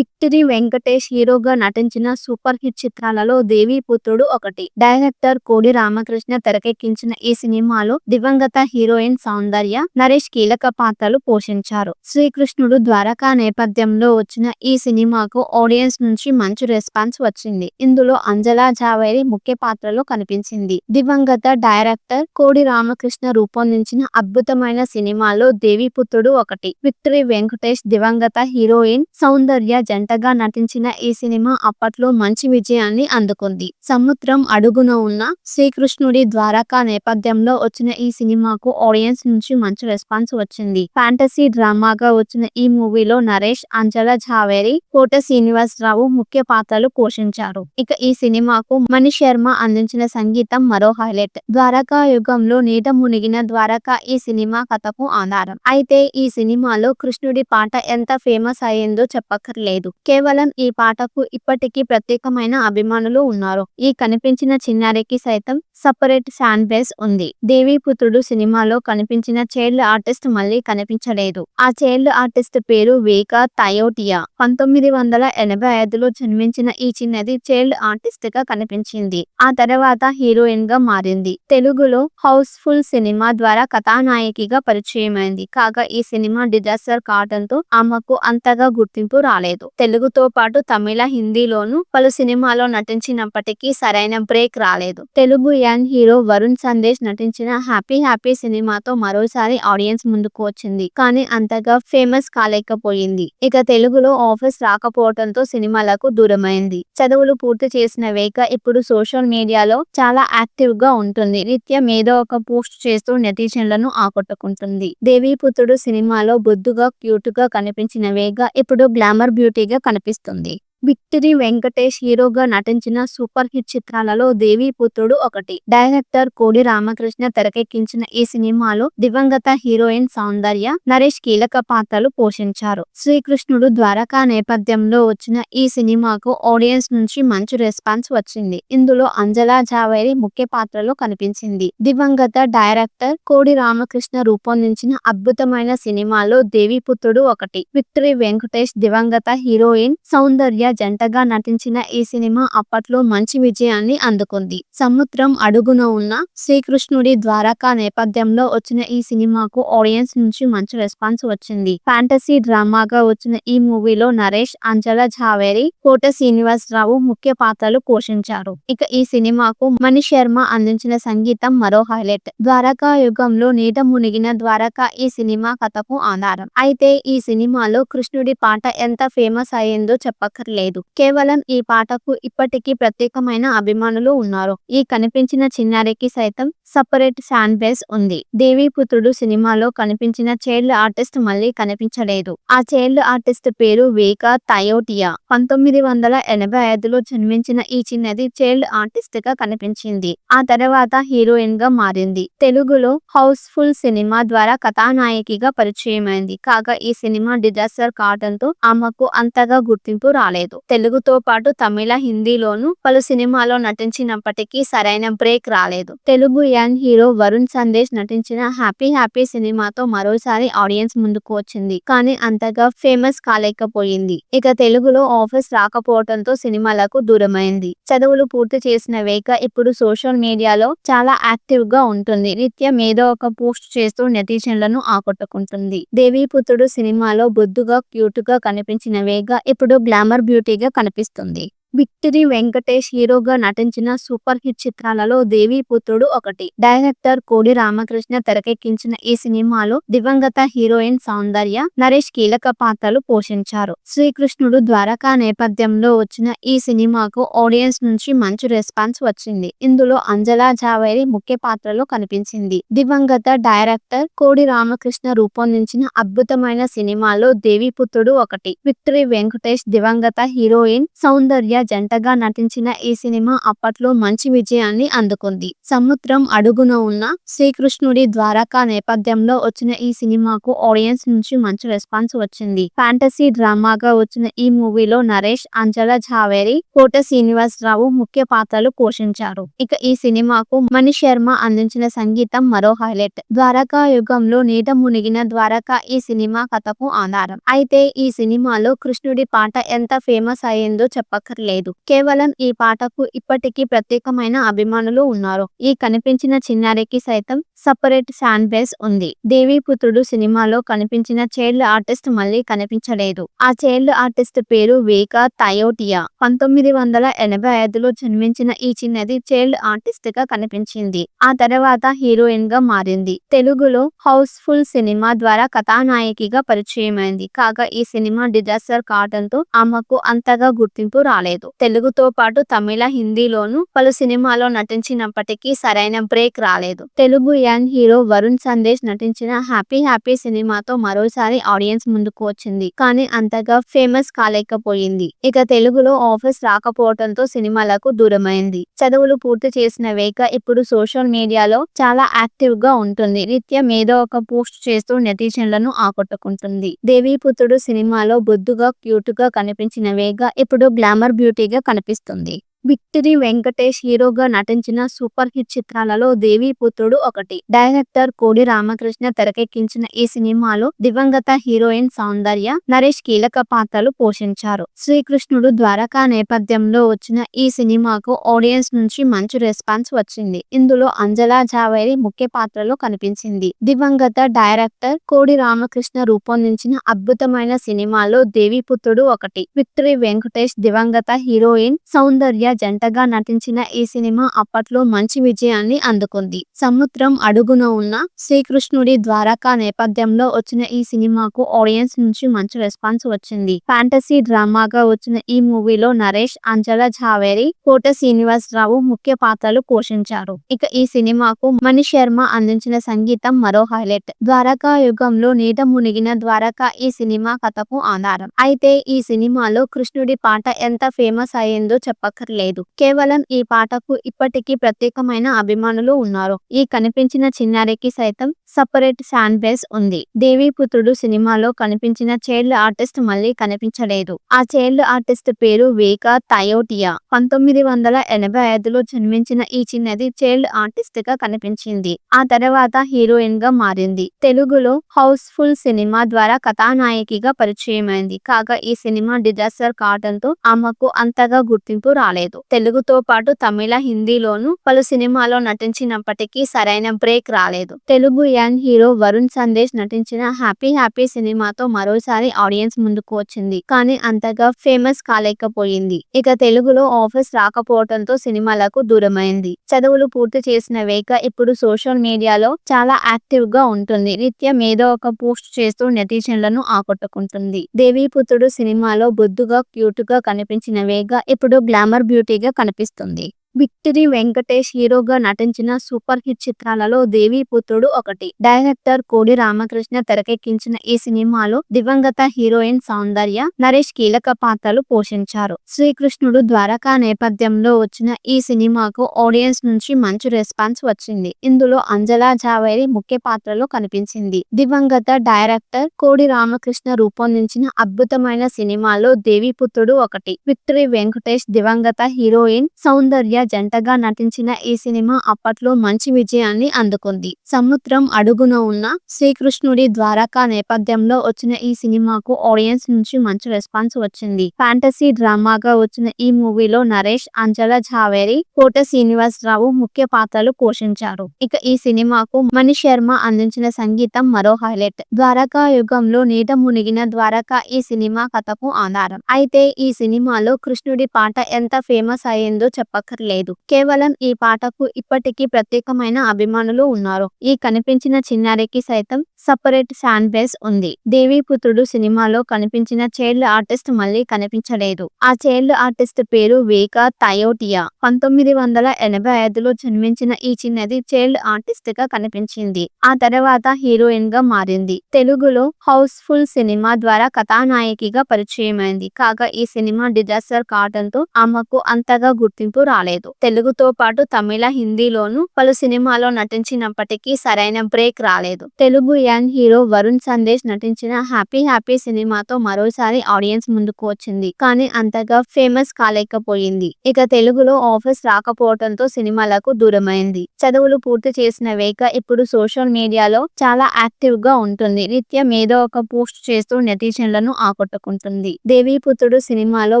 Victory Venkatesh హీరోగా నటించిన super hit చిత్రాలలో దేవీపుత్రుడు ఒకటి. డైరెక్టర్ కోడి రామకృష్ణ తెరకెక్కించిన ఈ సినిమాలో దివంగత హీరోయిన్ సౌందర్య, నరేష్ కీలక పాత్రలు పోషించారు. శ్రీకృష్ణుడు ద్వారకా నేపథ్యంలో వచ్చిన ఈ సినిమాకు ఆడియన్స్ నుంచి మంచి రెస్పాన్స్ వచ్చింది. ఇందులో అంజలా జావేరి ముఖ్య పాత్రలో కనిపించింది. దివంగత డైరెక్టర్ కోడి రామకృష్ణ రూపొందించిన అద్భుతమైన సినిమాలో దేవీపుత్రుడు ఒకటి. విక్టరీ వెంకటేష్, దివంగత హీరోయిన్ సౌందర్య జంటగా నటించిన ఈ సినిమా అప్పట్లో మంచి విజయాన్ని అందుకుంది. సముద్రం అడుగున ఉన్న శ్రీకృష్ణుడి ద్వారకా నేపథ్యంలో వచ్చిన ఈ సినిమాకు ఆడియన్స్ నుంచి మంచి రెస్పాన్స్ వచ్చింది. ఫ్యాంటసీ డ్రామాగా వచ్చిన ఈ మూవీలో నరేష్, అంజలా జావేరి, కోట శ్రీనివాసరావు ముఖ్య పాత్రలు పోషించారు. ఇక ఈ సినిమాకు మణి శర్మ అందించిన సంగీతం మరో హైలైట్. ద్వారకా యుగంలో నీట మునిగిన ద్వారకా ఈ సినిమా కథకు ఆధారం. అయితే ఈ సినిమాలో కృష్ణుడి పాట ఎంత ఫేమస్ అయ్యిందో చెప్పక్కర్లేదు. కేవలం ఈ పాటకు ఇప్పటికీ ప్రత్యేకమైన అభిమానులు ఉన్నారు. ఈ కనిపించిన చిన్నారికి సైతం సపరేట్ ఫ్యాన్ బేస్ ఉంది. దేవీపుత్రుడు సినిమాలో కనిపించిన చైల్డ్ ఆర్టిస్ట్ మళ్ళీ కనిపించలేదు. ఆ చైల్డ్ ఆర్టిస్ట్ పేరు వేకా తయోటియా. 1985లో జన్మించిన ఈ చిన్నది చైల్డ్ ఆర్టిస్ట్ గా కనిపించింది. ఆ తర్వాత హీరోయిన్ గా మారింది. తెలుగులో హౌస్ ఫుల్ సినిమా ద్వారా కథానాయకిగా పరిచయమైంది. కాగా ఈ సినిమా డిజాస్టర్ కావడంతో ఆమెకు అంతగా గుర్తింపు రాలేదు. తెలుగుతో పాటు తమిళ, హిందీలోనూ పలు సినిమాలో నటించినప్పటికీ సరైన బ్రేక్ రాలేదు. తెలుగు యంగ్ హీరో వరుణ్ సందేశ్ నటించిన హ్యాపీ హ్యాపీ సినిమాతో మరోసారి ఆడియన్స్ ముందుకు వచ్చింది. కానీ అంతగా ఫేమస్ కాలేకపోయింది. ఇక తెలుగులో ఆఫర్స్ రాకపోవడంతో సినిమాలకు దూరమైంది. చదువులు పూర్తి చేసిన వేక ఇప్పుడు సోషల్ మీడియాలో చాలా యాక్టివ్ గా ఉంటుంది. నిత్యం ఏదో ఒక పోస్ట్ చేస్తూ నెటిజన్లను ఆకట్టుకుంటుంది. దేవీపుత్రుడు సినిమాలో బొద్దుగా, క్యూట్ గా కనిపించిన వేగ ఇప్పుడు గ్లామర్ బ్యూటీగా కనిపిస్తుంది. విక్టరీ వెంకటేష్ హీరోగా నటించిన సూపర్ హిట్ చిత్రాలలో దేవీపుత్రుడు ఒకటి. డైరెక్టర్ కోడి రామకృష్ణ తెరకెక్కించిన ఈ సినిమాలో దివంగత హీరోయిన్ సౌందర్య, నరేష్ కీలక పాత్రలు పోషించారు. శ్రీకృష్ణుడు ద్వారకా నేపథ్యంలో వచ్చిన ఈ సినిమాకు ఆడియన్స్ నుంచి మంచి రెస్పాన్స్ వచ్చింది. ఇందులో అంజలా జావేరి ముఖ్య పాత్రలో కనిపించింది. దివంగత డైరెక్టర్ కోడి రామకృష్ణ రూపొందించిన అద్భుతమైన సినిమాలో దేవీపుత్రుడు ఒకటి. విక్టరీ వెంకటేష్, దివంగత హీరోయిన్ సౌందర్య జంటగా నటించిన ఈ సినిమా అప్పట్లో మంచి విజయాన్ని అందుకుంది. సముద్రం అడుగున ఉన్న శ్రీకృష్ణుడి ద్వారకా నేపథ్యంలో వచ్చిన ఈ సినిమాకు ఆడియన్స్ నుంచి మంచి రెస్పాన్స్ వచ్చింది. ఫ్యాంటసీ డ్రామాగా వచ్చిన ఈ మూవీలో నరేష్, అంజలా జావేరి, కోట శ్రీనివాసరావు ముఖ్య పాత్రలు పోషించారు. ఇక ఈ సినిమాకు మణి శర్మ అందించిన సంగీతం మరో హైలైట్. ద్వారకా యుగంలో నీట మునిగిన ద్వారకా ఈ సినిమా కథకు ఆధారం. అయితే ఈ సినిమాలో కృష్ణుడి పాట ఎంత ఫేమస్ అయ్యిందో చెప్పక్కర్లేదు. కేవలం ఈ పాటకు ఇప్పటికీ ప్రత్యేకమైన అభిమానులు ఉన్నారు. ఈ కనిపించిన చిన్నారికి సైతం సపరేట్ ఫ్యాన్ బేస్ ఉంది. దేవీపుత్రుడు సినిమాలో కనిపించిన చైల్డ్ ఆర్టిస్ట్ మళ్ళీ కనిపించలేదు. ఆ చైల్డ్ ఆర్టిస్ట్ పేరు వేకా తయోటియా. 1985లో జన్మించిన ఈ చిన్నది చైల్డ్ ఆర్టిస్ట్ గా కనిపించింది. ఆ తర్వాత హీరోయిన్ గా మారింది. తెలుగులో హౌస్ ఫుల్ సినిమా ద్వారా కథానాయకిగా పరిచయమైంది. కాగా ఈ సినిమా డిజాస్టర్ కావడంతో ఆమెకు అంతగా గుర్తింపు రాలేదు. తెలుగుతో పాటు తమిళ, హిందీలోనూ పలు సినిమాలో నటించినప్పటికీ సరైన బ్రేక్ రాలేదు. తెలుగు యంగ్ హీరో వరుణ్ సందేశ్ నటించిన హ్యాపీ హ్యాపీ సినిమాతో మరోసారి ఆడియన్స్ ముందుకు వచ్చింది. కానీ అంతగా ఫేమస్ కాలేకపోయింది. ఇక తెలుగులో ఆఫర్స్ రాకపోవడంతో సినిమాలకు దూరమైంది. చదువులు పూర్తి చేసిన వేక ఇప్పుడు సోషల్ మీడియాలో చాలా యాక్టివ్ గా ఉంటుంది. నిత్యం ఏదో ఒక పోస్ట్ చేస్తూ నెటిజన్లను ఆకట్టుకుంటుంది. దేవీపుత్రుడు సినిమాలో బొద్దుగా, క్యూట్ గా కనిపించిన వేగ ఇప్పుడు గ్లామర్ బ్యూటీగా కనిపిస్తుంది. విక్టరీ వెంకటేష్ హీరోగా నటించిన సూపర్ హిట్ చిత్రాలలో దేవీపుత్రుడు ఒకటి. డైరెక్టర్ కోడి రామకృష్ణ తెరకెక్కించిన ఈ సినిమాలో దివంగత హీరోయిన్ సౌందర్య, నరేష్ కీలక పాత్రలు పోషించారు. శ్రీకృష్ణుడు ద్వారకా నేపథ్యంలో వచ్చిన ఈ సినిమాకు ఆడియన్స్ నుంచి మంచి రెస్పాన్స్ వచ్చింది. ఇందులో అంజలా జావేరి ముఖ్య పాత్రలో కనిపించింది. దివంగత డైరెక్టర్ కోడి రామకృష్ణ రూపొందించిన అద్భుతమైన సినిమాలో దేవీపుత్రుడు ఒకటి. విక్టరీ వెంకటేష్, దివంగత హీరోయిన్ సౌందర్య జంటగా నటించిన ఈ సినిమా అప్పట్లో మంచి విజయాన్ని అందుకుంది. సముద్రం అడుగున ఉన్న శ్రీకృష్ణుడి ద్వారకా నేపథ్యంలో వచ్చిన ఈ సినిమాకు ఆడియన్స్ నుంచి మంచి రెస్పాన్స్ వచ్చింది. ఫ్యాంటసీ డ్రామాగా వచ్చిన ఈ మూవీలో నరేష్, అంజలా ఝావేరి, కోట శ్రీనివాసరావు ముఖ్య పాత్రలు పోషించారు. ఇక ఈ సినిమాకు మణి శర్మ అందించిన సంగీతం మరో హైలైట్. ద్వారకా యుగంలో నీట మునిగిన ద్వారకా ఈ సినిమా కథకు ఆధారం. అయితే ఈ సినిమాలో కృష్ణుడి పాట ఎంత ఫేమస్ అయ్యిందో చెప్పక్కర్లేదు. కేవలం ఈ పాటకు ఇప్పటికీ ప్రత్యేకమైన అభిమానులు ఉన్నారు. ఈ కనిపించిన చిన్నారికి సైతం సపరేట్ ఫ్యాన్ బేస్ ఉంది. దేవీపుత్రుడు సినిమాలో కనిపించిన చైల్డ్ ఆర్టిస్ట్ మళ్ళీ కనిపించలేదు. ఆ చైల్డ్ ఆర్టిస్ట్ పేరు వేకా తయోటియా. 1985లో జన్మించిన ఈ చిన్నది చైల్డ్ ఆర్టిస్ట్ గా కనిపించింది. ఆ తర్వాత హీరోయిన్ గా మారింది. తెలుగులో హౌస్ఫుల్ సినిమా ద్వారా కథానాయకిగా పరిచయమైంది. కాగా ఈ సినిమా డిజాస్టర్ కావడంతో ఆమెకు అంతగా గుర్తింపు రాలేదు. తెలుగుతో పాటు తమిళ, హిందీలోనూ పలు సినిమాలో నటించినప్పటికీ సరైన బ్రేక్ రాలేదు. తెలుగు యంగ్ హీరో వరుణ్ సందేశ్ నటించిన హ్యాపీ హ్యాపీ సినిమాతో మరోసారి ఆడియన్స్ ముందుకు వచ్చింది. కానీ అంతగా ఫేమస్ కాలేకపోయింది. ఇక తెలుగులో ఆఫర్స్ రాకపోవడంతో సినిమాలకు దూరమైంది. చదువులు పూర్తి చేసిన వేక ఇప్పుడు సోషల్ మీడియాలో చాలా యాక్టివ్ గా ఉంటుంది. నిత్యం ఏదో ఒక పోస్ట్ చేస్తూ నెటిజన్లను ఆకట్టుకుంటుంది. దేవీపుత్రుడు సినిమాలో బొద్దుగా, క్యూట్ గా కనిపించిన వేగ ఇప్పుడు గ్లామర్ బ్యూటీగా కనిపిస్తుంది. విక్టరీ వెంకటేష్ హీరోగా నటించిన సూపర్ హిట్ చిత్రాలలో దేవీపుత్రుడు ఒకటి. డైరెక్టర్ కోడి రామకృష్ణ తెరకెక్కించిన ఈ సినిమాలో దివంగత హీరోయిన్ సౌందర్య, నరేష్ కీలక పాత్రలు పోషించారు. శ్రీకృష్ణుడు ద్వారకా నేపథ్యంలో వచ్చిన ఈ సినిమాకు ఆడియన్స్ నుంచి మంచి రెస్పాన్స్ వచ్చింది. ఇందులో అంజలా ఝావేరి ముఖ్య పాత్రలో కనిపించింది. దివంగత డైరెక్టర్ కోడి రామకృష్ణ రూపొందించిన అద్భుతమైన సినిమాలో దేవీపుత్రుడు ఒకటి. విక్టరీ వెంకటేష్, దివంగత హీరోయిన్ సౌందర్య జంటగా నటించిన ఈ సినిమా అప్పట్లో మంచి విజయాన్ని అందుకుంది. సముద్రం అడుగున ఉన్న శ్రీకృష్ణుడి ద్వారకా నేపథ్యంలో వచ్చిన ఈ సినిమాకు ఆడియన్స్ నుంచి మంచి రెస్పాన్స్ వచ్చింది. ఫ్యాంటసీ డ్రామాగా వచ్చిన ఈ మూవీలో నరేష్, అంజలా ఝావేరి, కోట శ్రీనివాసరావు ముఖ్య పాత్రలు పోషించారు. ఇక ఈ సినిమాకు మణి శర్మ అందించిన సంగీతం మరో హైలైట్. ద్వారకా యుగంలో నీట మునిగిన ద్వారకా ఈ సినిమా కథకు ఆధారం. అయితే ఈ సినిమాలో కృష్ణుడి పాట ఎంత ఫేమస్ అయ్యిందో చెప్పక్కర్లేదు. కేవలం ఈ పాటకు ఇప్పటికీ ప్రత్యేకమైన అభిమానులు ఉన్నారు. ఈ కనిపించిన చిన్నారికి సైతం సపరేట్ ఫ్యాన్ బేస్ ఉంది. దేవీపుత్రుడు సినిమాలో కనిపించిన చైల్డ్ ఆర్టిస్ట్ మళ్ళీ కనిపించలేదు. ఆ చైల్డ్ ఆర్టిస్ట్ పేరు వేకా తయోటియా. 1985లో జన్మించిన ఈ చిన్నది చైల్డ్ ఆర్టిస్ట్ గా కనిపించింది. ఆ తర్వాత హీరోయిన్ గా మారింది. తెలుగులో హౌస్ఫుల్ సినిమా ద్వారా కథానాయకిగా పరిచయమైంది. కాగా ఈ సినిమా డిజాస్టర్ కావడంతో ఆమెకు అంతగా గుర్తింపు రాలేదు. తెలుగుతో పాటు తమిళ, హిందీలోనూ పలు సినిమాలో నటించినప్పటికీ సరైన బ్రేక్ రాలేదు. తెలుగు యంగ్ హీరో వరుణ్ సందేశ్ నటించిన హ్యాపీ హ్యాపీ సినిమాతో మరోసారి ఆడియన్స్ ముందుకు వచ్చింది. కానీ అంతగా ఫేమస్ కాలేకపోయింది. ఇక తెలుగులో ఆఫర్స్ రాకపోవడంతో సినిమాలకు దూరమైంది. చదువులు పూర్తి చేసిన వేక ఇప్పుడు సోషల్ మీడియాలో చాలా యాక్టివ్ గా ఉంటుంది. నిత్యం ఏదో ఒక పోస్ట్ చేస్తూ నెటిజన్లను ఆకట్టుకుంటుంది. దేవీపుత్రుడు సినిమాలో బొద్దుగా, క్యూట్ గా కనిపించిన వేగ ఇప్పుడు గ్లామర్ బ్యూటీగా కనిపిస్తుంది. విక్టరీ వెంకటేష్ హీరోగా నటించిన సూపర్ హిట్ చిత్రాలలో దేవీపుత్రుడు ఒకటి. డైరెక్టర్ కోడి రామకృష్ణ తెరకెక్కించిన ఈ సినిమాలో దివంగత హీరోయిన్ సౌందర్య, నరేష్ కీలక పాత్రలు పోషించారు. శ్రీకృష్ణుడు ద్వారకా నేపథ్యంలో వచ్చిన ఈ సినిమాకు ఆడియన్స్ నుంచి మంచి రెస్పాన్స్ వచ్చింది. ఇందులో అంజలా ఝావేరి ముఖ్య పాత్రలో కనిపించింది. దివంగత డైరెక్టర్ కోడి రామకృష్ణ రూపొందించిన అద్భుతమైన సినిమాలో దేవీపుత్రుడు ఒకటి. విక్టరీ వెంకటేష్, దివంగత హీరోయిన్ సౌందర్య జంటగా నటించిన ఈ సినిమా అప్పట్లో మంచి విజయాన్ని అందుకుంది. సముద్రం అడుగున ఉన్న శ్రీకృష్ణుడి ద్వారకా నేపథ్యంలో వచ్చిన ఈ సినిమాకు ఆడియన్స్ నుంచి మంచి రెస్పాన్స్ వచ్చింది. ఫ్యాంటసీ డ్రామాగా వచ్చిన ఈ మూవీలో నరేష్, అంజలా ఝావేరి, కోట శ్రీనివాసరావు ముఖ్య పాత్రలు పోషించారు. ఇక ఈ సినిమాకు మణి శర్మ అందించిన సంగీతం మరో హైలైట్. ద్వారకా యుగంలో నీట మునిగిన ద్వారకా ఈ సినిమా కథకు ఆధారం. అయితే ఈ సినిమాలో కృష్ణుడి పాట ఎంత ఫేమస్ అయ్యిందో చెప్పక్కర్లేదు. కేవలం ఈ పాటకు ఇప్పటికీ ప్రత్యేకమైన అభిమానులు ఉన్నారు. ఈ కనిపించిన చిన్నారికి సైతం సపరేట్ ఫ్యాన్ బేస్ ఉంది. దేవీపుత్రుడు సినిమాలో కనిపించిన చైల్డ్ ఆర్టిస్ట్ మళ్ళీ కనిపించలేదు. ఆ చైల్డ్ ఆర్టిస్ట్ పేరు వేకా తయోటియా. 1985లో జన్మించిన ఈ చిన్నది చైల్డ్ ఆర్టిస్ట్ గా కనిపించింది. ఆ తర్వాత హీరోయిన్ గా మారింది. తెలుగులో హౌస్ఫుల్ సినిమా ద్వారా కథానాయకిగా పరిచయమైంది. కాగా ఈ సినిమా డిజాస్టర్ కావడంతో ఆమెకు అంతగా గుర్తింపు రాలేదు. తెలుగుతో పాటు తమిళ, హిందీలోనూ పలు సినిమాల్లో నటించినప్పటికీ సరైన బ్రేక్ రాలేదు. తెలుగు యంగ్ హీరో వరుణ్ సందేశ్ నటించిన హ్యాపీ హ్యాపీ సినిమాతో మరోసారి ఆడియన్స్ ముందుకు వచ్చింది. కానీ అంతగా ఫేమస్ కాలేకపోయింది. ఇక తెలుగులో ఆఫర్స్ రాకపోవడంతో సినిమాలకు దూరమైంది. చదువులు పూర్తి చేసిన వేక ఇప్పుడు సోషల్ మీడియాలో చాలా యాక్టివ్ గా ఉంటుంది. నిత్యం ఏదో ఒక పోస్ట్ చేస్తూ నెటిజన్లను ఆకట్టుకుంటుంది. దేవీపుత్రుడు సినిమాలో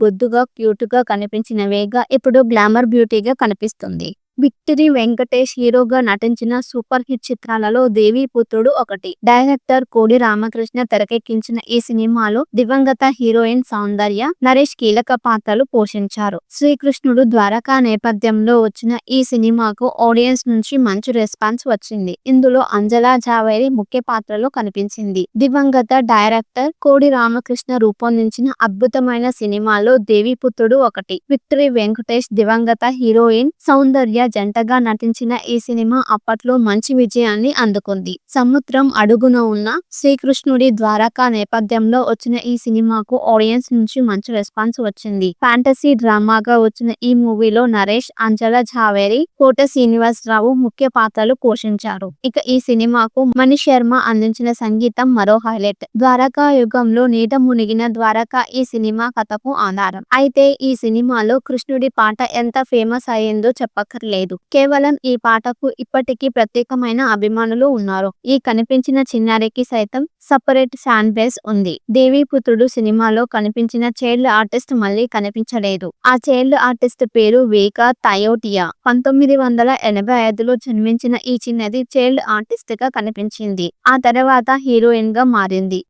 బొద్దుగా క్యూట్ గా కనిపించిన వేగ ఇప్పుడు గ్లామర్ బ్యూటీగా కనిపిస్తుంది. విక్టరీ వెంకటేష్ హీరోగా నటించిన సూపర్ హిట్ చిత్రాలలో దేవీపుత్రుడు ఒకటి. డైరెక్టర్ కోడి రామకృష్ణ తెరకెక్కించిన ఈ సినిమాలో దివంగత హీరోయిన్ సౌందర్య, నరేష్ కీలక పాత్రలు పోషించారు. శ్రీకృష్ణుడు ద్వారకా నేపథ్యంలో వచ్చిన ఈ సినిమాకు ఆడియన్స్ నుంచి మంచి రెస్పాన్స్ వచ్చింది. ఇందులో అంజలా జావేరి ముఖ్య పాత్రలో కనిపించింది. దివంగత డైరెక్టర్ కోడి రామకృష్ణ రూపొందించిన అద్భుతమైన సినిమాలో దేవీపుత్రుడు ఒకటి. విక్టరీ వెంకటేష్, దివంగత హీరోయిన్ సౌందర్య జంటగా నటించిన ఈ సినిమా అప్పట్లో మంచి విజయాన్ని అందుకుంది. సముద్రం అడుగున ఉన్న శ్రీకృష్ణుడి ద్వారకా నేపథ్యంలో వచ్చిన ఈ సినిమాకు ఆడియన్స్ నుంచి మంచి రెస్పాన్స్ వచ్చింది. ఫ్యాంటసీ డ్రామాగా వచ్చిన ఈ మూవీలో నరేష్, అంజలా జావేరి, కోట శ్రీనివాసరావు ముఖ్య పాత్రలు పోషించారు. ఇక ఈ సినిమాకు మణి శర్మ అందించిన సంగీతం మరో హైలైట్. ద్వారకా యుగంలో నీట మునిగిన ద్వారకా ఈ సినిమా కథకు ఆధారం. అయితే ఈ సినిమాలో కృష్ణుడి పాట ఎంత ఫేమస్ అయ్యిందో చెప్పక్కర్లేదు. కేవలం ఈ పాటకు ఇప్పటికీ ప్రత్యేకమైన అభిమానులు ఉన్నారు. ఈ కనిపించిన చిన్నారికి సైతం సపరేట్ ఫ్యాన్ బేస్ ఉంది. దేవీపుత్రుడు సినిమాలో కనిపించిన చైల్డ్ ఆర్టిస్ట్ మళ్ళీ కనిపించలేదు. ఆ చైల్డ్ ఆర్టిస్ట్ పేరు వేకా తయోటియా. 1985లో జన్మించిన ఈ చిన్నది చైల్డ్ ఆర్టిస్ట్ గా కనిపించింది. ఆ తర్వాత హీరోయిన్ గా మారింది.